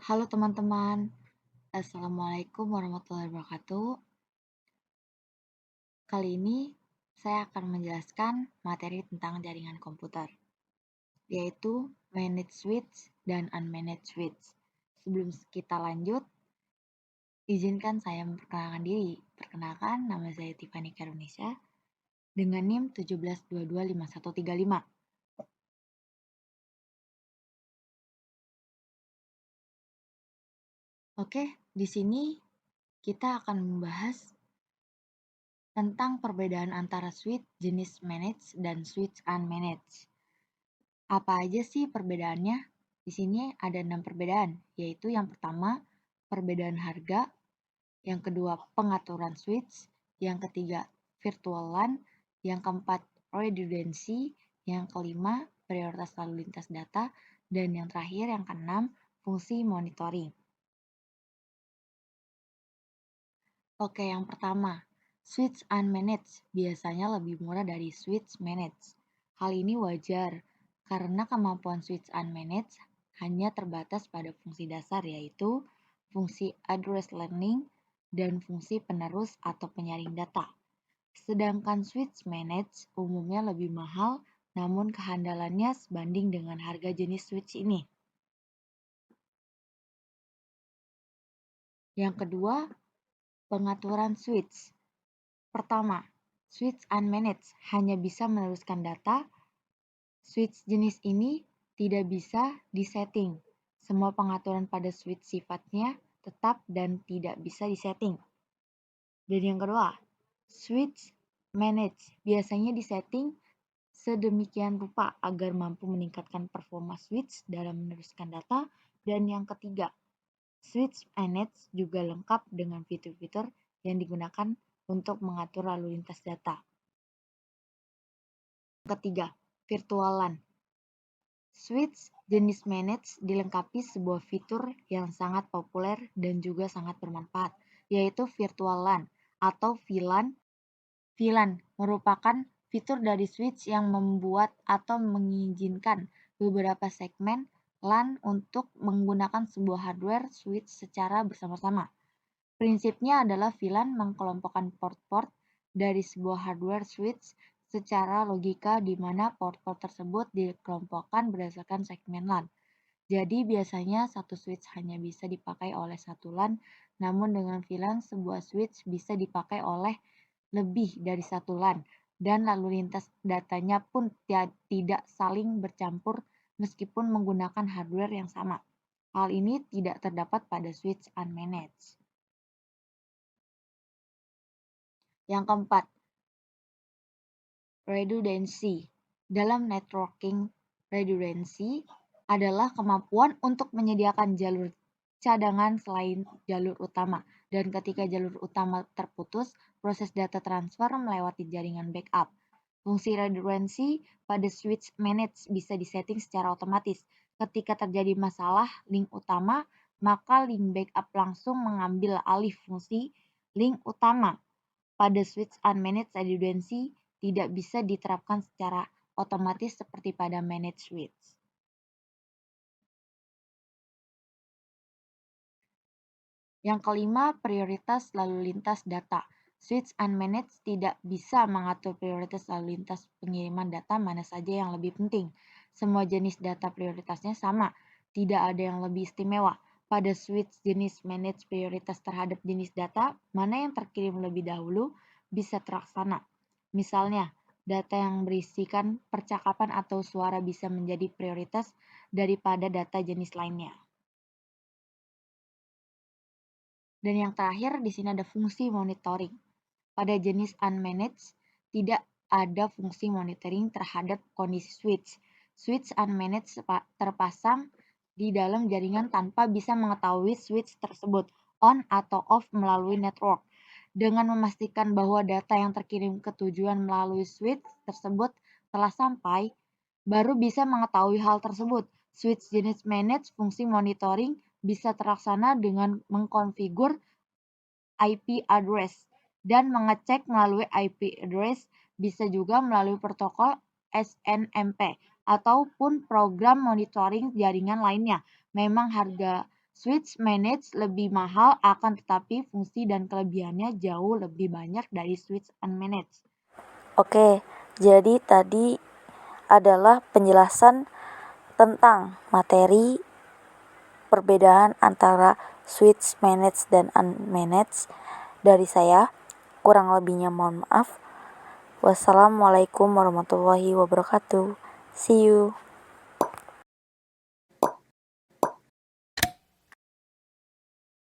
Halo teman-teman, Assalamualaikum warahmatullahi wabarakatuh. Kali ini saya akan menjelaskan materi tentang jaringan komputer, yaitu managed switch dan unmanaged switch. Sebelum kita lanjut, izinkan saya memperkenalkan diri. Perkenalkan, nama saya Tiffany Karunisha dengan NIM 17225135. Oke, di sini kita akan membahas tentang perbedaan antara switch jenis managed dan switch unmanaged. Apa aja sih perbedaannya? Di sini ada 6 perbedaan, yaitu yang pertama, perbedaan harga, yang kedua, pengaturan switch, yang ketiga, virtual LAN, yang keempat, redundancy, yang kelima, prioritas lalu lintas data, dan yang terakhir, yang keenam, fungsi monitoring. Oke, yang pertama, switch unmanaged biasanya lebih murah dari switch managed. Hal ini wajar karena kemampuan switch unmanaged hanya terbatas pada fungsi dasar, yaitu fungsi address learning dan fungsi penerus atau penyaring data. Sedangkan switch managed umumnya lebih mahal, namun kehandalannya sebanding dengan harga jenis switch ini. Yang kedua, pengaturan switch. Pertama, switch unmanaged hanya bisa meneruskan data. Switch jenis ini tidak bisa disetting. Semua pengaturan pada switch sifatnya tetap dan tidak bisa disetting. Dan yang kedua, switch managed biasanya disetting sedemikian rupa agar mampu meningkatkan performa switch dalam meneruskan data. Dan yang ketiga, switch managed juga lengkap dengan fitur-fitur yang digunakan untuk mengatur lalu lintas data. Ketiga, virtual LAN. Switch jenis managed dilengkapi sebuah fitur yang sangat populer dan juga sangat bermanfaat, yaitu virtual LAN atau VLAN. VLAN merupakan fitur dari switch yang membuat atau mengizinkan beberapa segmen LAN untuk menggunakan sebuah hardware switch secara bersama-sama. Prinsipnya adalah VLAN mengkelompokkan port-port dari sebuah hardware switch secara logika di mana port-port tersebut dikelompokkan berdasarkan segmen LAN. Jadi biasanya satu switch hanya bisa dipakai oleh satu LAN, namun dengan VLAN sebuah switch bisa dipakai oleh lebih dari satu LAN dan lalu lintas datanya pun tidak saling bercampur meskipun menggunakan hardware yang sama. Hal ini tidak terdapat pada switch unmanaged. Yang keempat, redundancy. Dalam networking, redundancy adalah kemampuan untuk menyediakan jalur cadangan selain jalur utama. Dan ketika jalur utama terputus, proses data transfer melewati jaringan backup. Fungsi redundancy pada switch managed bisa disetting secara otomatis. Ketika terjadi masalah link utama, maka link backup langsung mengambil alih fungsi link utama. Pada switch unmanaged redundancy tidak bisa diterapkan secara otomatis seperti pada managed switch. Yang kelima, prioritas lalu lintas data. Switch unmanaged tidak bisa mengatur prioritas lalu lintas pengiriman data mana saja yang lebih penting. Semua jenis data prioritasnya sama, tidak ada yang lebih istimewa. Pada switch jenis managed, prioritas terhadap jenis data mana yang terkirim lebih dahulu bisa terlaksana. Misalnya, data yang berisikan percakapan atau suara bisa menjadi prioritas daripada data jenis lainnya. Dan yang terakhir di sini ada fungsi monitoring. Pada jenis unmanaged tidak ada fungsi monitoring terhadap kondisi switch. Switch unmanaged terpasang di dalam jaringan tanpa bisa mengetahui switch tersebut on atau off melalui network. Dengan memastikan bahwa data yang terkirim ke tujuan melalui switch tersebut telah sampai, baru bisa mengetahui hal tersebut. Switch jenis managed fungsi monitoring bisa terlaksana dengan mengkonfigur IP address dan mengecek melalui IP address, bisa juga melalui protokol SNMP ataupun program monitoring jaringan lainnya. Memang harga Switch managed lebih mahal akan tetapi fungsi dan kelebihannya jauh lebih banyak dari switch unmanaged. Oke, jadi tadi adalah penjelasan tentang materi perbedaan antara switch managed dan unmanaged dari saya. Kurang lebihnya mohon maaf. Wassalamualaikum warahmatullahi wabarakatuh. See you.